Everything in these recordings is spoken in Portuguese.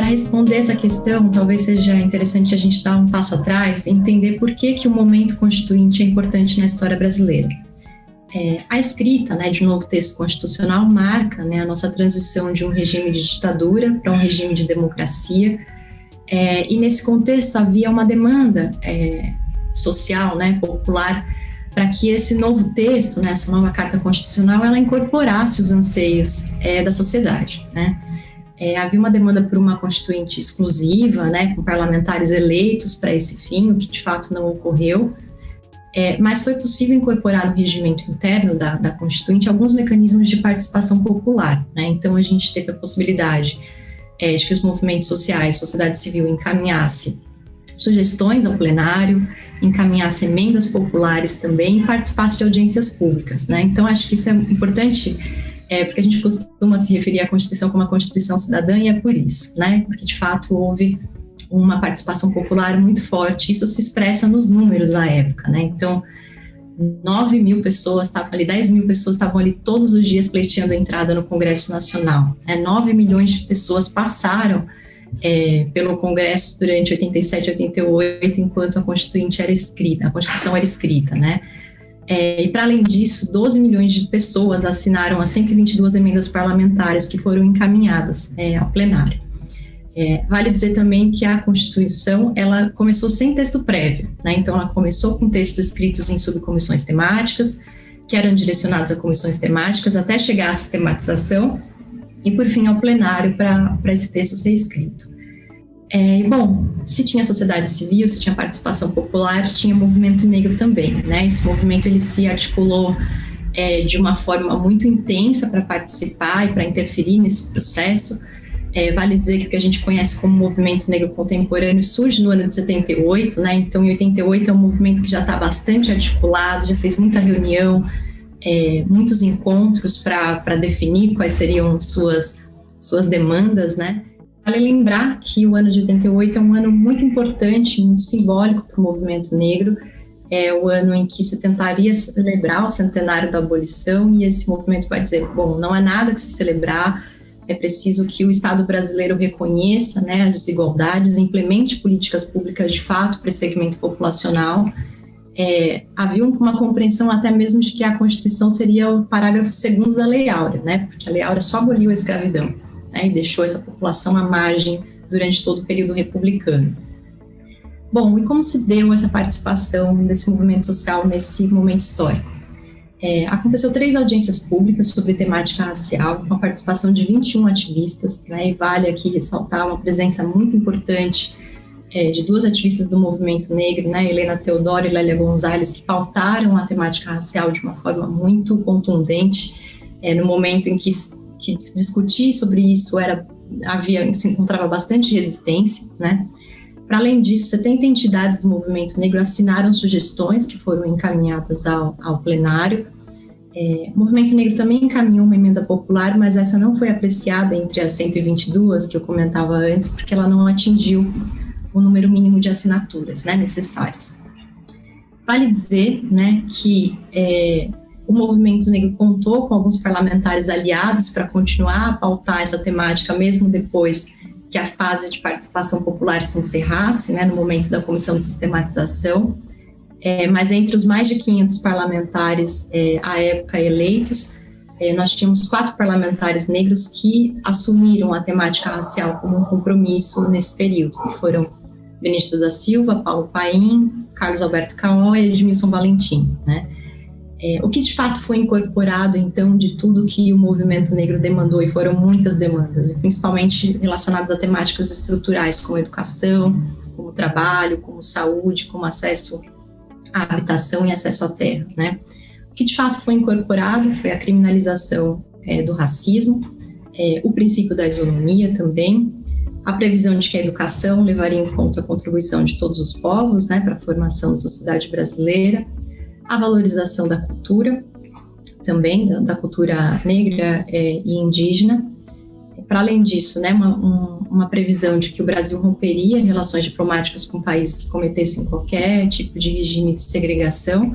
para responder essa questão, talvez seja interessante a gente dar um passo atrás e entender por que o momento constituinte é importante na história brasileira. A escrita, de um novo texto constitucional marca, a nossa transição de um regime de ditadura para um regime de democracia, e nesse contexto havia uma demanda social, popular, para que esse novo texto, essa nova Carta Constitucional, ela incorporasse os anseios da sociedade, havia uma demanda por uma constituinte exclusiva, com parlamentares eleitos para esse fim, o que de fato não ocorreu, mas foi possível incorporar no regimento interno da constituinte alguns mecanismos de participação popular, então a gente teve a possibilidade de que os movimentos sociais, sociedade civil encaminhasse sugestões ao plenário, encaminhasse emendas populares também e participasse de audiências públicas, então acho que isso é importante, porque a gente costuma se referir à Constituição como uma Constituição cidadã e é por isso, porque de fato houve uma participação popular muito forte, isso se expressa nos números da época, então 9 mil pessoas estavam ali, 10 mil pessoas estavam ali todos os dias pleiteando a entrada no Congresso Nacional, 9 milhões de pessoas passaram pelo Congresso durante 87 e 88, enquanto a Constituinte era escrita, a Constituição era escrita, e para além disso, 12 milhões de pessoas assinaram as 122 emendas parlamentares que foram encaminhadas ao plenário. Vale dizer também que a Constituição, ela começou sem texto prévio, então ela começou com textos escritos em subcomissões temáticas, que eram direcionados a comissões temáticas, até chegar à sistematização, e por fim ao plenário para esse texto ser escrito. Bom, se tinha sociedade civil, se tinha participação popular, tinha movimento negro também, esse movimento ele se articulou de uma forma muito intensa para participar e para interferir nesse processo. Vale dizer que o que a gente conhece como movimento negro contemporâneo surge no ano de 78, então em 88 é um movimento que já está bastante articulado, já fez muita reunião, muitos encontros para definir quais seriam suas demandas, Vale lembrar que o ano de 88 é um ano muito importante, muito simbólico para o movimento negro, é o ano em que se tentaria celebrar o centenário da abolição, e esse movimento vai dizer, bom, não há nada que se celebrar, é preciso que o Estado brasileiro reconheça as desigualdades, implemente políticas públicas de fato para esse segmento populacional. Havia uma compreensão até mesmo de que a Constituição seria o parágrafo 2º da Lei Áurea, porque a Lei Áurea só aboliu a escravidão, e deixou essa população à margem durante todo o período republicano. Bom, e como se deu essa participação desse movimento social nesse momento histórico? Aconteceu 3 audiências públicas sobre temática racial, com a participação de 21 ativistas, e vale aqui ressaltar uma presença muito importante de 2 ativistas do movimento negro, Helena Teodoro e Lélia Gonzalez, que pautaram a temática racial de uma forma muito contundente, no momento em que discutir sobre isso se encontrava bastante resistência, Para além disso, 70 entidades do movimento negro assinaram sugestões que foram encaminhadas ao plenário. O movimento negro também encaminhou uma emenda popular, mas essa não foi apreciada entre as 122 que eu comentava antes, porque ela não atingiu o número mínimo de assinaturas necessárias. Vale dizer que o movimento negro contou com alguns parlamentares aliados para continuar a pautar essa temática, mesmo depois que a fase de participação popular se encerrasse, no momento da comissão de sistematização, mas entre os mais de 500 parlamentares à época eleitos, nós tínhamos 4 parlamentares negros que assumiram a temática racial como um compromisso nesse período, que foram Benedito da Silva, Paulo Paim, Carlos Alberto Caon e Edmilson Valentim, O que de fato foi incorporado, então, de tudo que o movimento negro demandou, e foram muitas demandas, e principalmente relacionadas a temáticas estruturais, como educação, como trabalho, como saúde, como acesso à habitação e acesso à terra, O que de fato foi incorporado foi a criminalização do racismo, o princípio da isonomia também, a previsão de que a educação levaria em conta a contribuição de todos os povos, para a formação da sociedade brasileira, a valorização da cultura, também da cultura negra e indígena. Para além disso, uma previsão de que o Brasil romperia relações diplomáticas com países que cometessem qualquer tipo de regime de segregação,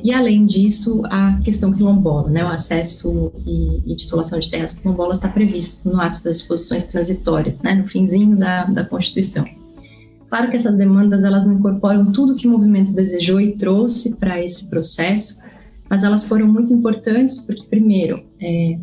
E, além disso, a questão quilombola, né, o acesso e titulação de terras quilombolas está previsto no ato das disposições transitórias, né, no finzinho da Constituição. Claro que essas demandas, elas não incorporam tudo que o movimento desejou e trouxe para esse processo, mas elas foram muito importantes porque, primeiro,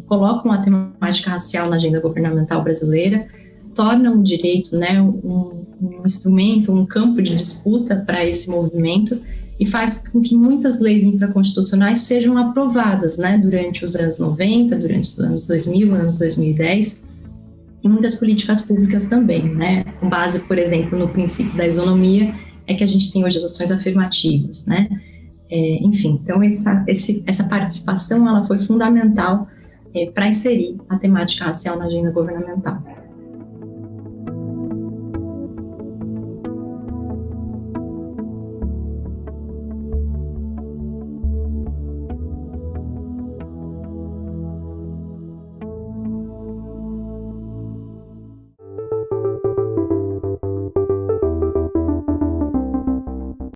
colocam a temática racial na agenda governamental brasileira, tornam o direito, né, um instrumento, um campo de disputa para esse movimento, e faz com que muitas leis infraconstitucionais sejam aprovadas, né, durante os anos 90, durante os anos 2000, anos 2010, e muitas políticas públicas também, né, com base, por exemplo, no princípio da isonomia, é que a gente tem hoje as ações afirmativas, né, enfim, então essa participação, ela foi fundamental para inserir a temática racial na agenda governamental.